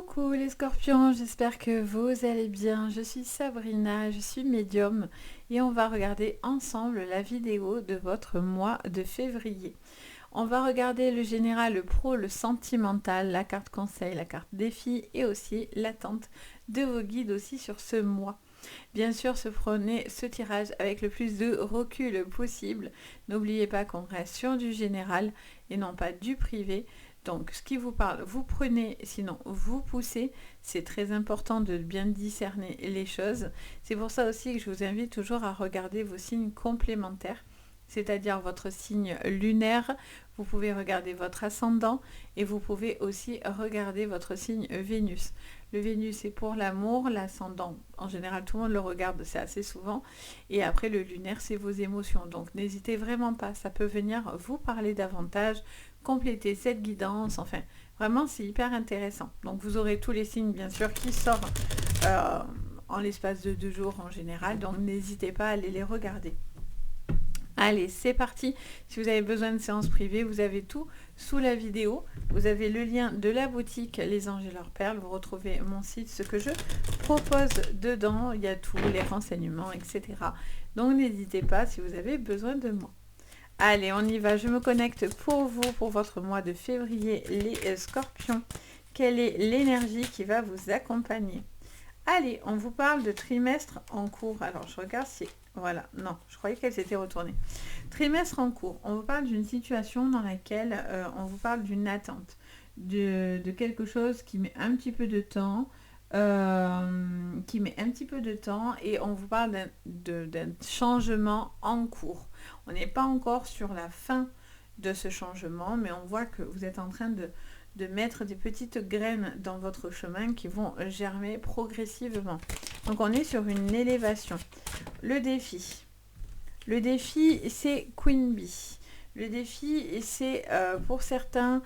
Coucou les scorpions, j'espère que vous allez bien. Je suis Sabrina, je suis médium et on va regarder ensemble la vidéo de votre mois de février. On va regarder le général, le pro, le sentimental, la carte conseil, la carte défi et aussi l'attente de vos guides aussi sur ce mois. Bien sûr, prenez ce tirage avec le plus de recul possible. N'oubliez pas qu'on reste sur du général et non pas du privé. Donc, ce qui vous parle, vous prenez, sinon vous poussez. C'est très important de bien discerner les choses. C'est pour ça aussi que je vous invite toujours à regarder vos signes complémentaires, c'est-à-dire votre signe lunaire. Vous pouvez regarder votre ascendant et vous pouvez aussi regarder votre signe Vénus. Le Vénus, c'est pour l'amour, l'ascendant, en général, tout le monde le regarde, c'est assez souvent. Et après, le lunaire, c'est vos émotions. Donc, n'hésitez vraiment pas, ça peut venir vous parler davantage, compléter cette guidance. Enfin, vraiment, c'est hyper intéressant. Donc, vous aurez tous les signes, bien sûr, qui sortent en l'espace de 2 jours en général. Donc, n'hésitez pas à aller les regarder. Allez, c'est parti. Si vous avez besoin de séances privées, vous avez tout sous la vidéo. Vous avez le lien de la boutique Les Anges et leurs perles. Vous retrouvez mon site, ce que je propose dedans. Il y a tous les renseignements, etc. Donc, n'hésitez pas si vous avez besoin de moi. Allez, on y va. Je me connecte pour vous, pour votre mois de février, les scorpions. Quelle est l'énergie qui va vous accompagner? Allez, on vous parle de trimestre en cours. Alors, je regarde si... Voilà, non, je croyais qu'elle s'était retournée. Trimestre en cours, on vous parle d'une situation dans laquelle on vous parle d'une attente, de quelque chose qui met un petit peu de temps, et on vous parle d'un changement en cours. On n'est pas encore sur la fin de ce changement, mais on voit que vous êtes en train de mettre des petites graines dans votre chemin qui vont germer progressivement. Donc on est sur une élévation. Le défi, c'est Queen Bee. Le défi, c'est pour certains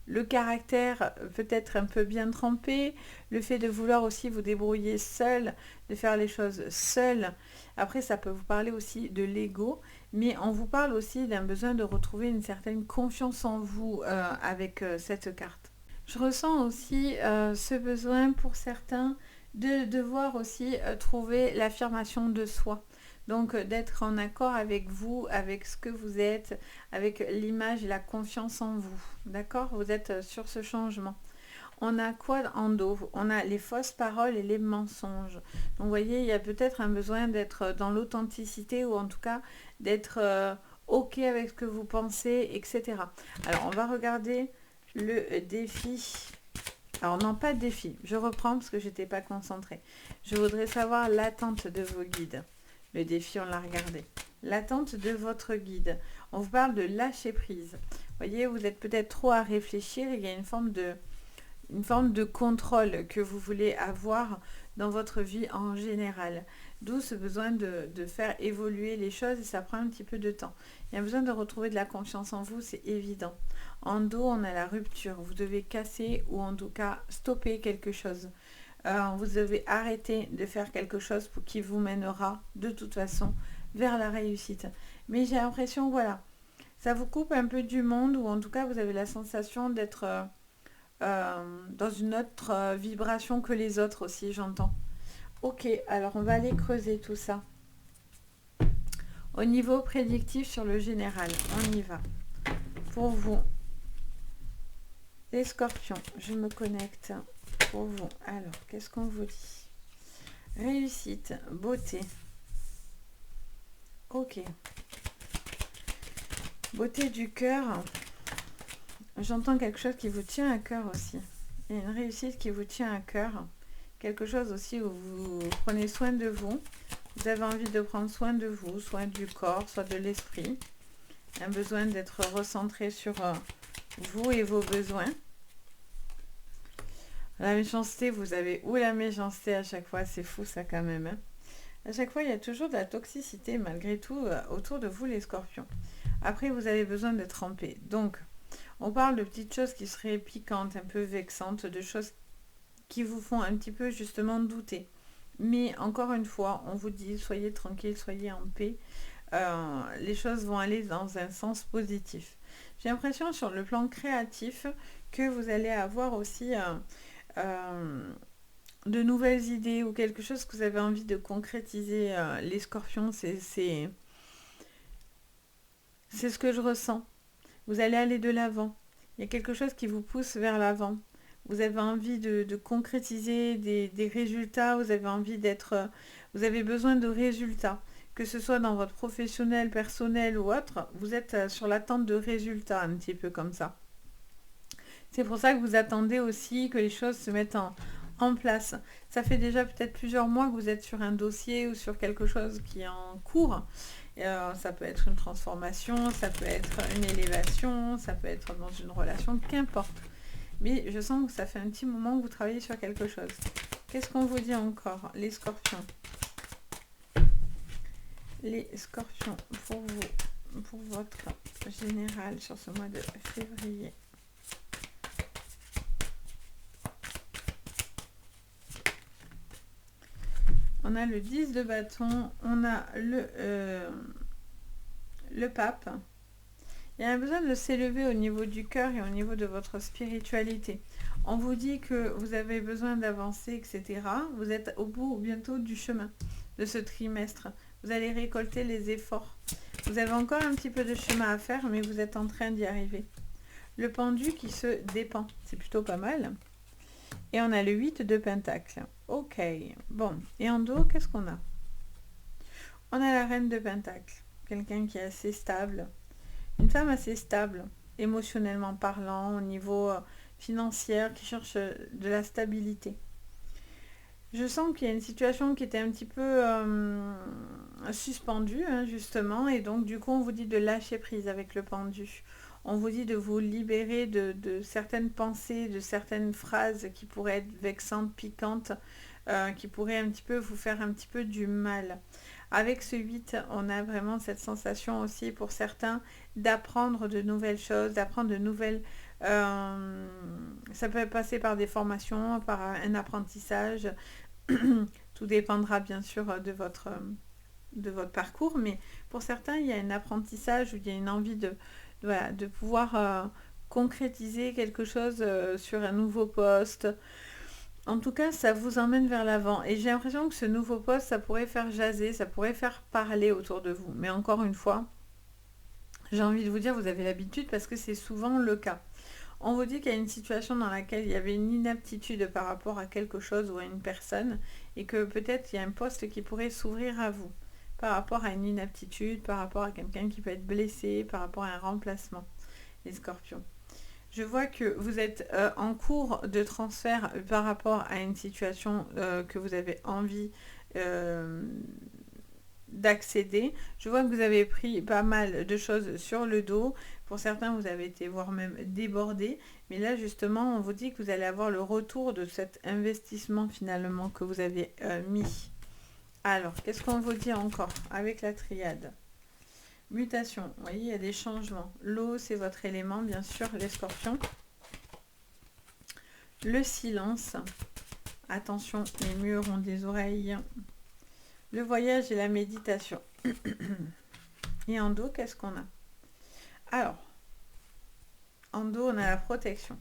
le caractère peut-être un peu bien trempé, le fait de vouloir aussi vous débrouiller seul, de faire les choses seul. Après, ça peut vous parler aussi de l'ego, mais on vous parle aussi d'un besoin de retrouver une certaine confiance en vous avec cette carte. Je ressens aussi ce besoin pour certains de devoir aussi trouver l'affirmation de soi. Donc d'être en accord avec vous, avec ce que vous êtes, avec l'image et la confiance en vous. D'accord? Vous êtes sur ce changement. On a quoi en dos? On a les fausses paroles et les mensonges. Donc vous voyez, il y a peut-être un besoin d'être dans l'authenticité ou en tout cas d'être OK avec ce que vous pensez, etc. Alors on va regarder le défi. Alors non, pas de défi. Je reprends parce que je n'étais pas concentrée. Je voudrais savoir l'attente de vos guides. Le défi, on l'a regardé. L'attente de votre guide. On vous parle de lâcher prise. Vous voyez, vous êtes peut-être trop à réfléchir. Il y a une forme de contrôle que vous voulez avoir dans votre vie en général. D'où ce besoin de faire évoluer les choses et ça prend un petit peu de temps. Il y a besoin de retrouver de la confiance en vous, c'est évident. En dos, on a la rupture. Vous devez casser ou en tout cas stopper quelque chose. Vous devez arrêter de faire quelque chose qui vous mènera de toute façon vers la réussite. Mais j'ai l'impression, voilà, ça vous coupe un peu du monde ou en tout cas vous avez la sensation d'être dans une autre vibration que les autres aussi, j'entends. Ok, alors on va aller creuser tout ça. Au niveau prédictif sur le général, on y va. Pour vous, les scorpions, je me connecte pour vous. Alors, qu'est-ce qu'on vous dit? Réussite, beauté. Ok. Beauté du cœur. J'entends quelque chose qui vous tient à cœur aussi. Il y a une réussite qui vous tient à cœur. Quelque chose aussi où vous prenez soin de vous. Vous avez envie de prendre soin de vous, soit du corps, soit de l'esprit. Un besoin d'être recentré sur vous et vos besoins. La méchanceté, vous avez où la méchanceté à chaque fois? C'est fou ça quand même. Hein, à chaque fois, il y a toujours de la toxicité malgré tout autour de vous les scorpions. Après, vous avez besoin d'être trempé. Donc, on parle de petites choses qui seraient piquantes, un peu vexantes, de choses qui vous font un petit peu justement douter. Mais encore une fois, on vous dit, soyez tranquille, soyez en paix. Les choses vont aller dans un sens positif. J'ai l'impression sur le plan créatif que vous allez avoir aussi euh, de nouvelles idées ou quelque chose que vous avez envie de concrétiser. Les scorpions, c'est ce que je ressens. Vous allez aller de l'avant. Il y a quelque chose qui vous pousse vers l'avant. Vous avez envie de concrétiser des résultats, vous avez envie d'être... vous avez besoin de résultats. Que ce soit dans votre professionnel, personnel ou autre, vous êtes sur l'attente de résultats, un petit peu comme ça. C'est pour ça que vous attendez aussi que les choses se mettent en place. Ça fait déjà peut-être plusieurs mois que vous êtes sur un dossier ou sur quelque chose qui est en cours. Ça peut être une transformation, ça peut être une élévation, ça peut être dans une relation, qu'importe. Mais je sens que ça fait un petit moment que vous travaillez sur quelque chose. Qu'est-ce qu'on vous dit encore, les scorpions? Les scorpions, pour vous, pour votre général sur ce mois de février. On a le 10 de bâton, on a le pape. Il y a un besoin de s'élever au niveau du cœur et au niveau de votre spiritualité. On vous dit que vous avez besoin d'avancer, etc. Vous êtes au bout bientôt du chemin de ce trimestre. Vous allez récolter les efforts. Vous avez encore un petit peu de chemin à faire, mais vous êtes en train d'y arriver. Le pendu qui se dépend, c'est plutôt pas mal. Et on a le 8 de pentacle. Ok, bon. Et en dos, qu'est-ce qu'on a? On a la reine de pentacle. Quelqu'un qui est assez stable. Une femme assez stable, émotionnellement parlant, au niveau financier, qui cherche de la stabilité. Je sens qu'il y a une situation qui était un petit peu suspendue, hein, justement, et donc du coup on vous dit de lâcher prise avec le pendu. On vous dit de vous libérer de certaines pensées, de certaines phrases qui pourraient être vexantes, piquantes, qui pourraient un petit peu vous faire un petit peu du mal. Avec ce 8, on a vraiment cette sensation aussi pour certains d'apprendre de nouvelles choses, d'apprendre de nouvelles... ça peut passer par des formations, par un apprentissage. Tout dépendra bien sûr de votre parcours, mais pour certains, il y a un apprentissage où il y a une envie voilà, de pouvoir concrétiser quelque chose sur un nouveau poste. En tout cas, ça vous emmène vers l'avant. Et j'ai l'impression que ce nouveau poste, ça pourrait faire jaser, ça pourrait faire parler autour de vous. Mais encore une fois, j'ai envie de vous dire, vous avez l'habitude parce que c'est souvent le cas. On vous dit qu'il y a une situation dans laquelle il y avait une inaptitude par rapport à quelque chose ou à une personne et que peut-être il y a un poste qui pourrait s'ouvrir à vous par rapport à une inaptitude, par rapport à quelqu'un qui peut être blessé, par rapport à un remplacement, les scorpions. Je vois que vous êtes en cours de transfert par rapport à une situation que vous avez envie d'accéder. Je vois que vous avez pris pas mal de choses sur le dos. Pour certains, vous avez été voire même débordé. Mais là, justement, on vous dit que vous allez avoir le retour de cet investissement finalement que vous avez mis. Alors, qu'est-ce qu'on vous dit encore avec la triade? Mutation, vous voyez, il y a des changements. L'eau, c'est votre élément, bien sûr, les scorpions. Le silence. Attention, les murs ont des oreilles. Le voyage et la méditation. Et en dos, qu'est-ce qu'on a? Alors, en dos, on a la protection.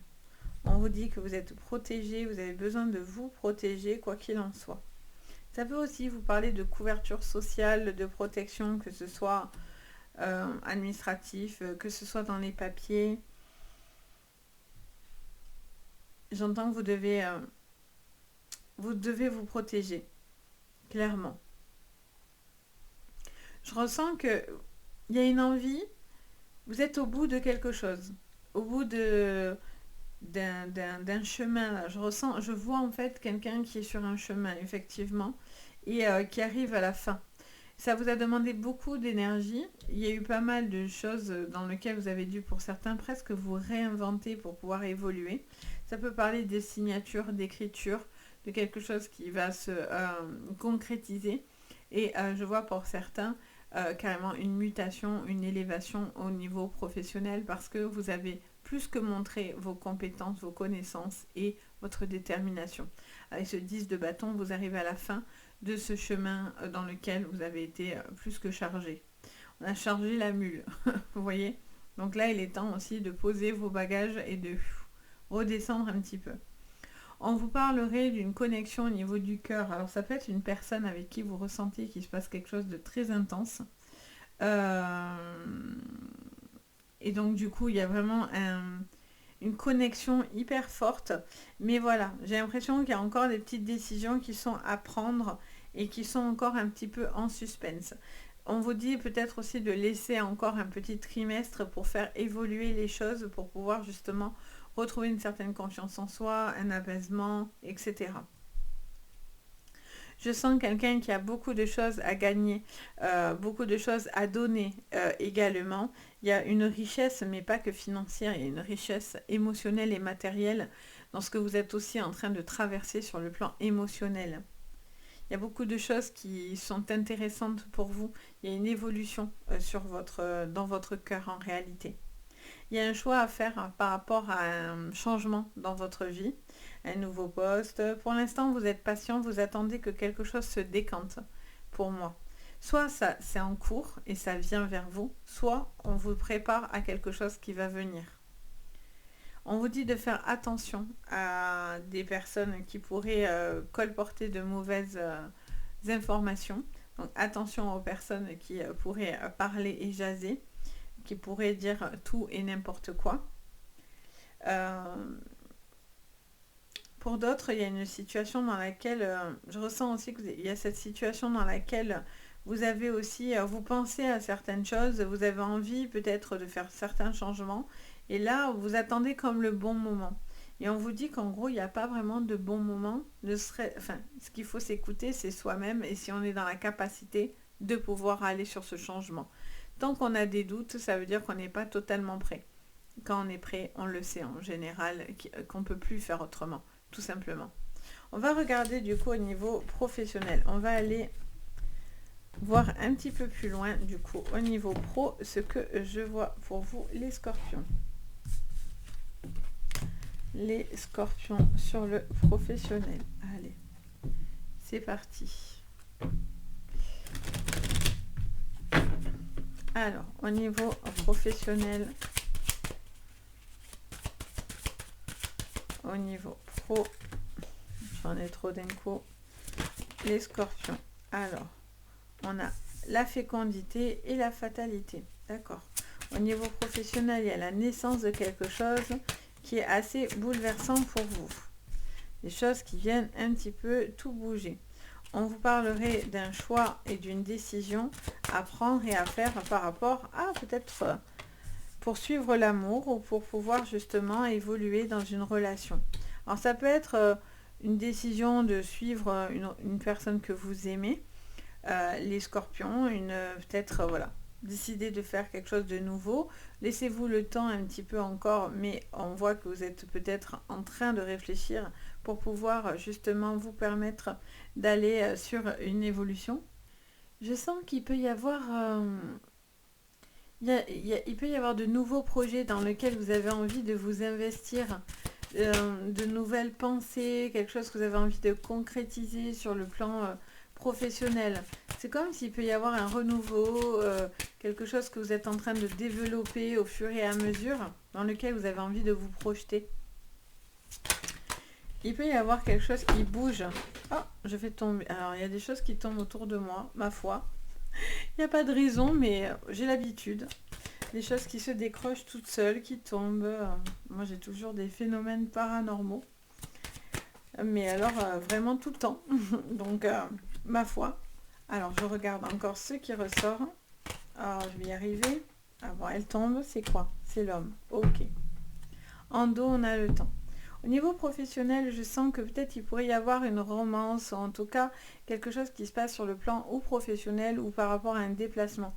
On vous dit que vous êtes protégé, vous avez besoin de vous protéger, quoi qu'il en soit. Ça peut aussi vous parler de couverture sociale, de protection, que ce soit administratif, que ce soit dans les papiers. J'entends que vous devez vous protéger, clairement. Je ressens que il y a une envie, vous êtes au bout de quelque chose, au bout d'un chemin là. Je vois en fait quelqu'un qui est sur un chemin, effectivement, et qui arrive à la fin. Ça vous a demandé beaucoup d'énergie. Il y a eu pas mal de choses dans lesquelles vous avez dû, pour certains, presque vous réinventer pour pouvoir évoluer. Ça peut parler des signatures, d'écriture, de quelque chose qui va se concrétiser. Et je vois pour certains carrément une mutation, une élévation au niveau professionnel parce que vous avez plus que montré vos compétences, vos connaissances et votre détermination. Avec ce 10 de bâton, vous arrivez à la fin de ce chemin dans lequel vous avez été plus que chargé. On a chargé la mule, vous voyez. Donc là, il est temps aussi de poser vos bagages et de redescendre un petit peu. On vous parlerait d'une connexion au niveau du cœur. Alors ça peut être une personne avec qui vous ressentez qu'il se passe quelque chose de très intense. Et donc du coup, il y a vraiment une connexion hyper forte. Mais voilà, j'ai l'impression qu'il y a encore des petites décisions qui sont à prendre et qui sont encore un petit peu en suspense. On vous dit peut-être aussi de laisser encore un petit trimestre pour faire évoluer les choses, pour pouvoir justement retrouver une certaine confiance en soi, un apaisement, etc. Je sens quelqu'un qui a beaucoup de choses à gagner, beaucoup de choses à donner également. Il y a une richesse, mais pas que financière, il y a une richesse émotionnelle et matérielle dans ce que vous êtes aussi en train de traverser sur le plan émotionnel. Il y a beaucoup de choses qui sont intéressantes pour vous. Il y a une évolution dans votre cœur en réalité. Il y a un choix à faire par rapport à un changement dans votre vie, un nouveau poste. Pour l'instant, vous êtes patient, vous attendez que quelque chose se décante pour moi. Soit ça, c'est en cours et ça vient vers vous, soit on vous prépare à quelque chose qui va venir. On vous dit de faire attention à des personnes qui pourraient colporter de mauvaises informations. Donc attention aux personnes qui pourraient parler et jaser, qui pourraient dire tout et n'importe quoi. Pour d'autres, il y a une situation dans laquelle, je ressens aussi qu'il y a cette situation dans laquelle vous avez aussi, vous pensez à certaines choses, vous avez envie peut-être de faire certains changements, et là, vous attendez comme le bon moment. Et on vous dit qu'en gros, il n'y a pas vraiment de bon moment. Ce qu'il faut s'écouter, c'est soi-même, et si on est dans la capacité de pouvoir aller sur ce changement. Tant qu'on a des doutes, ça veut dire qu'on n'est pas totalement prêt. Quand on est prêt, on le sait en général, qu'on ne peut plus faire autrement, tout simplement. On va regarder du coup au niveau professionnel. On va aller voir un petit peu plus loin du coup au niveau pro ce que je vois pour vous les scorpions. Les scorpions sur le professionnel. Allez, c'est parti. Alors, au niveau professionnel, au niveau pro, j'en ai trop d'un coup, les scorpions. Alors, on a la fécondité et la fatalité. D'accord. Au niveau professionnel, il y a la naissance de quelque chose qui est assez bouleversant pour vous. Des choses qui viennent un petit peu tout bouger. On vous parlerait d'un choix et d'une décision à prendre et à faire par rapport à peut-être poursuivre l'amour ou pour pouvoir justement évoluer dans une relation. Alors ça peut être une décision de suivre une personne que vous aimez, les scorpions, peut-être voilà, décider de faire quelque chose de nouveau. Laissez-vous le temps un petit peu encore, mais on voit que vous êtes peut-être en train de réfléchir pour pouvoir justement vous permettre d'aller sur une évolution. Je sens qu'il peut y avoir il peut y avoir de nouveaux projets dans lesquels vous avez envie de vous investir, de nouvelles pensées, quelque chose que vous avez envie de concrétiser sur le plan professionnel. C'est comme s'il peut y avoir un renouveau, quelque chose que vous êtes en train de développer au fur et à mesure, dans lequel vous avez envie de vous projeter. Il peut y avoir quelque chose qui bouge. Oh, je vais tomber. Alors, il y a des choses qui tombent autour de moi, ma foi. Il n'y a pas de raison, mais j'ai l'habitude. Des choses qui se décrochent toutes seules, qui tombent. Moi, j'ai toujours des phénomènes paranormaux. Mais alors, vraiment tout le temps. Donc, ma foi. Alors, je regarde encore ce qui ressort. Alors, je vais y arriver. Ah bon, elle tombe. C'est quoi? C'est l'homme. Ok. En dos, on a le temps. Au niveau professionnel, je sens que peut-être il pourrait y avoir une romance, ou en tout cas quelque chose qui se passe sur le plan ou professionnel ou par rapport à un déplacement.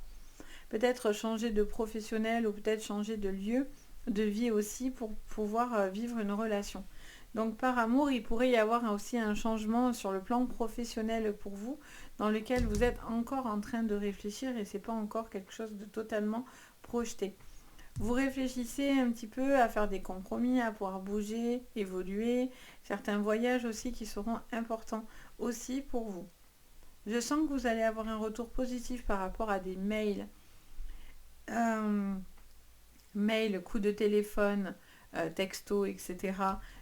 Peut-être changer de professionnel ou peut-être changer de lieu de vie aussi pour pouvoir vivre une relation. Donc par amour, il pourrait y avoir aussi un changement sur le plan professionnel pour vous, dans lequel vous êtes encore en train de réfléchir et c'est pas encore quelque chose de totalement projeté. Vous réfléchissez un petit peu à faire des compromis, à pouvoir bouger, évoluer, certains voyages aussi qui seront importants aussi pour vous. Je sens que vous allez avoir un retour positif par rapport à des mails, mails, coups de téléphone, texto, etc.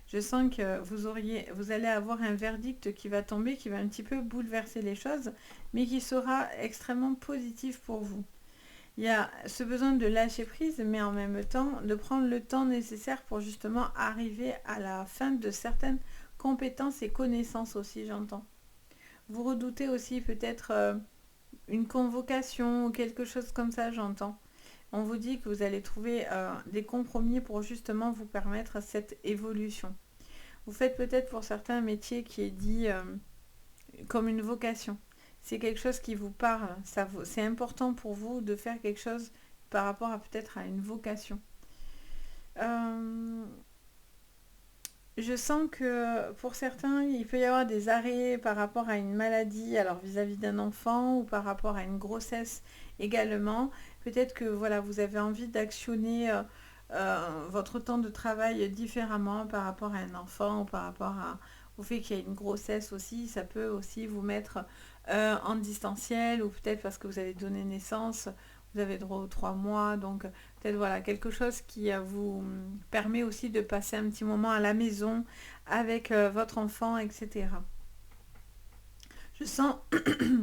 Je sens que vous allez avoir un verdict qui va tomber, qui va un petit peu bouleverser les choses, mais qui sera extrêmement positif pour vous. Il y a ce besoin de lâcher prise, mais en même temps de prendre le temps nécessaire pour justement arriver à la fin de certaines compétences et connaissances aussi, j'entends. Vous redoutez aussi peut-être une convocation ou quelque chose comme ça, j'entends. On vous dit que vous allez trouver des compromis pour justement vous permettre cette évolution. Vous faites peut-être pour certains un métier qui est dit comme une vocation. C'est quelque chose qui vous parle. C'est important pour vous de faire quelque chose par rapport à peut-être à une vocation. Je sens que pour certains, il peut y avoir des arrêts par rapport à une maladie, alors vis-à-vis d'un enfant ou par rapport à une grossesse également. Peut-être que voilà, vous avez envie d'actionner votre temps de travail différemment par rapport à un enfant ou par rapport au fait qu'il y a une grossesse aussi. Ça peut aussi vous mettre en distanciel ou peut-être parce que vous avez donné naissance, vous avez droit aux 3 mois. Donc peut-être voilà, quelque chose qui vous permet aussi de passer un petit moment à la maison avec votre enfant, etc. Je sens,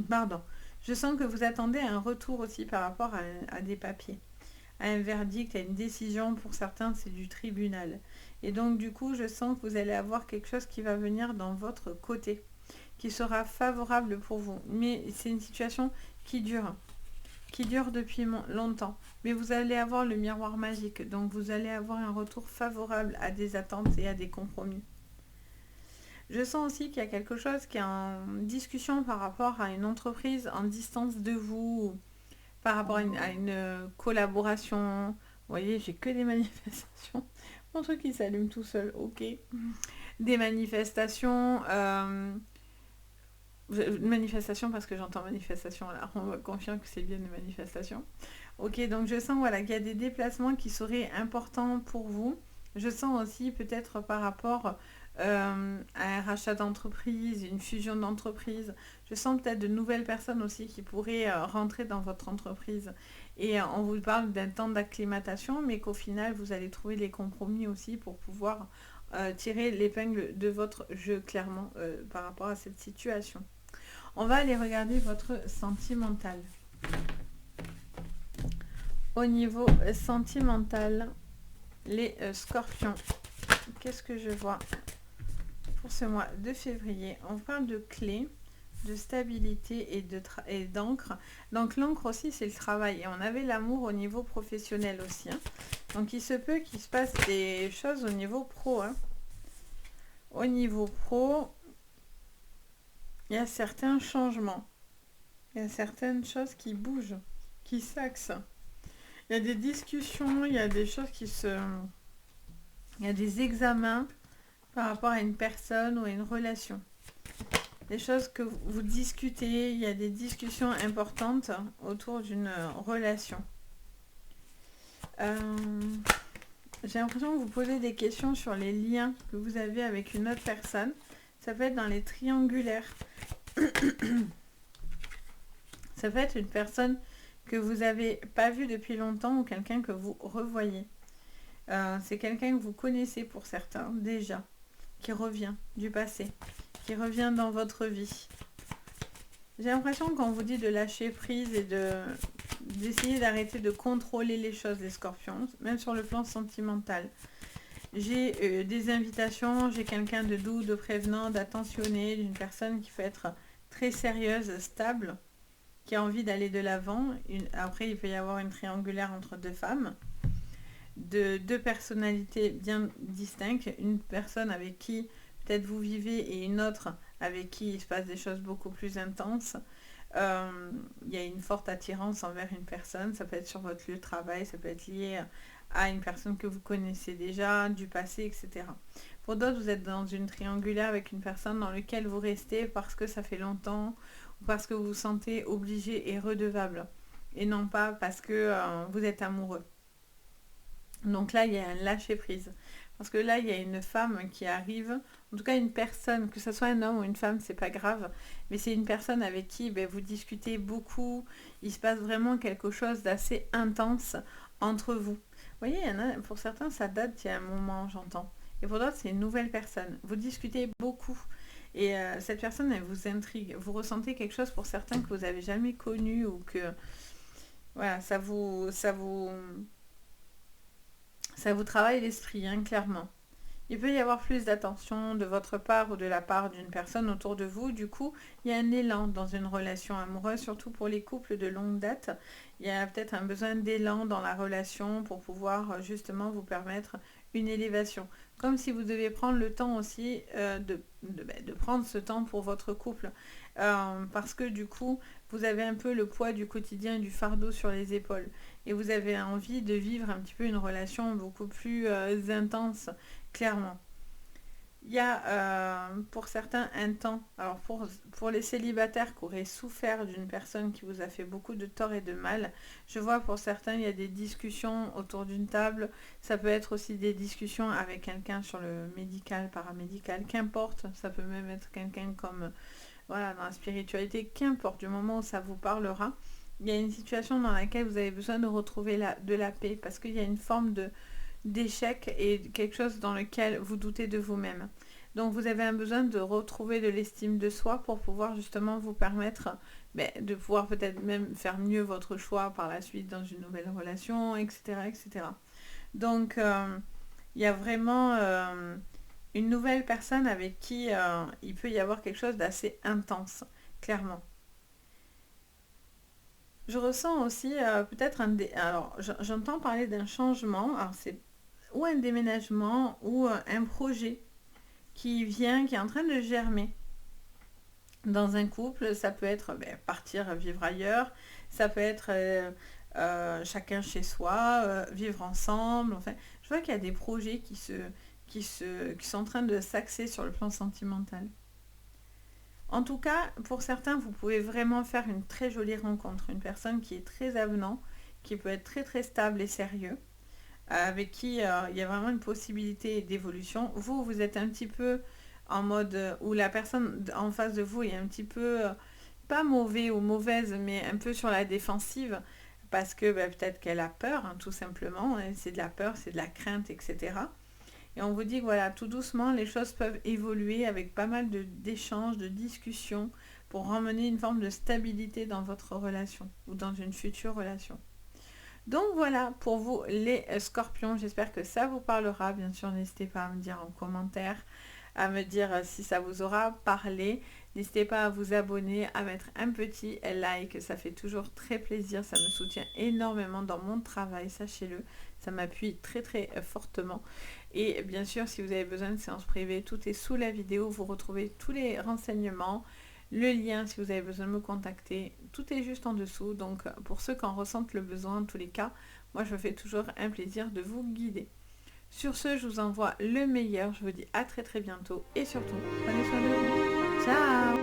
pardon, je sens que vous attendez un retour aussi par rapport à des papiers, à un verdict, à une décision. Pour certains, c'est du tribunal. Et donc, du coup, je sens que vous allez avoir quelque chose qui va venir dans votre côté, qui sera favorable pour vous. Mais c'est une situation qui dure depuis longtemps. Mais vous allez avoir le miroir magique, donc vous allez avoir un retour favorable à des attentes et à des compromis. Je sens aussi qu'il y a quelque chose qui est en discussion par rapport à une entreprise en distance de vous, par rapport à une collaboration. Vous voyez, j'ai que des manifestations. Mon truc il s'allume tout seul, ok. Des manifestations. Manifestation parce que j'entends manifestation là, on me confirme que c'est bien une manifestation. Ok, donc je sens voilà, qu'il y a des déplacements qui seraient importants pour vous. Je sens aussi peut-être par rapport à un rachat d'entreprise, une fusion d'entreprise. Je sens peut-être de nouvelles personnes aussi qui pourraient rentrer dans votre entreprise. Et on vous parle d'un temps d'acclimatation, mais qu'au final, vous allez trouver les compromis aussi pour pouvoir tirer l'épingle de votre jeu, clairement, par rapport à cette situation. On va aller regarder votre sentimental. Au niveau sentimental, les scorpions, qu'est-ce que je vois pour ce mois de février? On parle de clés, de stabilité et d'encre. Donc l'encre aussi, c'est le travail. Et on avait l'amour au niveau professionnel aussi. Hein. Donc il se peut qu'il se passe des choses au niveau pro. Hein. Au niveau pro, il y a certains changements. Il y a certaines choses qui bougent, qui s'axent. Il y a des discussions, il y a des choses il y a des examens par rapport à une personne ou à une relation. Des choses que vous discutez, il y a des discussions importantes autour d'une relation. J'ai l'impression que vous posez des questions sur les liens que vous avez avec une autre personne. Ça peut être dans les triangulaires. Ça peut être une personne que vous n'avez pas vue depuis longtemps ou quelqu'un que vous revoyez. C'est quelqu'un que vous connaissez pour certains déjà, qui revient du passé, qui revient dans votre vie. J'ai l'impression qu'on vous dit de lâcher prise et d'essayer d'arrêter de contrôler les choses, les scorpions, même sur le plan sentimental. J'ai des invitations, j'ai quelqu'un de doux, de prévenant, d'attentionné, d'une personne qui peut être très sérieuse, stable, qui a envie d'aller de l'avant. Après, il peut y avoir une triangulaire entre deux femmes, de deux personnalités bien distinctes, une personne avec qui peut-être vous vivez et une autre avec qui il se passe des choses beaucoup plus intenses. Il y a une forte attirance envers une personne, ça peut être sur votre lieu de travail, ça peut être lié à une personne que vous connaissez déjà, du passé, etc. Pour d'autres, vous êtes dans une triangulaire avec une personne dans laquelle vous restez parce que ça fait longtemps ou parce que vous vous sentez obligé et redevable et non pas parce que vous êtes amoureux. Donc là, il y a un lâcher-prise. Parce que là, il y a une femme qui arrive, en tout cas une personne, que ce soit un homme ou une femme, c'est pas grave, mais c'est une personne avec qui vous discutez beaucoup, il se passe vraiment quelque chose d'assez intense entre vous. Vous voyez, il y en a, pour certains, ça date d'il y a un moment, j'entends. Et pour d'autres, c'est une nouvelle personne. Vous discutez beaucoup. Et cette personne, elle vous intrigue. Vous ressentez quelque chose pour certains que vous n'avez jamais connu ou que, voilà, ça vous travaille l'esprit, hein, clairement. Il peut y avoir plus d'attention de votre part ou de la part d'une personne autour de vous. Du coup, il y a un élan dans une relation amoureuse, surtout pour les couples de longue date. Il y a peut-être un besoin d'élan dans la relation pour pouvoir justement vous permettre une élévation. Comme si vous deviez prendre le temps aussi de prendre ce temps pour votre couple. Parce que du coup, vous avez un peu le poids du quotidien et du fardeau sur les épaules. Et vous avez envie de vivre un petit peu une relation beaucoup plus intense, clairement. Il y a pour certains un temps, alors pour les célibataires qui auraient souffert d'une personne qui vous a fait beaucoup de tort et de mal, je vois pour certains il y a des discussions autour d'une table, ça peut être aussi des discussions avec quelqu'un sur le médical, paramédical, qu'importe, ça peut même être quelqu'un comme voilà, dans la spiritualité, qu'importe, du moment où ça vous parlera, il y a une situation dans laquelle vous avez besoin de retrouver de la paix parce qu'il y a une forme d'échec et quelque chose dans lequel vous doutez de vous-même. Donc vous avez un besoin de retrouver de l'estime de soi pour pouvoir justement vous permettre de pouvoir peut-être même faire mieux votre choix par la suite dans une nouvelle relation, etc. etc. Donc il y a vraiment une nouvelle personne avec qui il peut y avoir quelque chose d'assez intense, clairement. Je ressens aussi peut-être alors j'entends parler d'un changement, alors c'est ou un déménagement ou un projet qui vient, qui est en train de germer. Dans un couple, ça peut être partir vivre ailleurs, ça peut être chacun chez soi, vivre ensemble. Enfin, je vois qu'il y a des projets qui sont en train de s'axer sur le plan sentimental. En tout cas, pour certains, vous pouvez vraiment faire une très jolie rencontre. Une personne qui est très avenant, qui peut être très très stable et sérieux, avec qui il y a vraiment une possibilité d'évolution. Vous, vous êtes un petit peu en mode où la personne en face de vous est un petit peu, pas mauvais ou mauvaise, mais un peu sur la défensive, parce que peut-être qu'elle a peur, hein, tout simplement. C'est de la peur, c'est de la crainte, etc. Et on vous dit que voilà, tout doucement, les choses peuvent évoluer avec pas mal d'échanges, de discussions, pour ramener une forme de stabilité dans votre relation ou dans une future relation. Donc voilà pour vous les scorpions, j'espère que ça vous parlera. Bien sûr, n'hésitez pas à me dire en commentaire, à me dire si ça vous aura parlé. N'hésitez pas à vous abonner, à mettre un petit like, ça fait toujours très plaisir, ça me soutient énormément dans mon travail, sachez-le. Ça m'appuie très très fortement. Et bien sûr, si vous avez besoin de séances privées, tout est sous la vidéo, vous retrouvez tous les renseignements. Le lien, si vous avez besoin de me contacter, tout est juste en dessous. Donc, pour ceux qui en ressentent le besoin, en tous les cas, moi, je me fais toujours un plaisir de vous guider. Sur ce, je vous envoie le meilleur. Je vous dis à très très bientôt. Et surtout, prenez soin de vous. Ciao!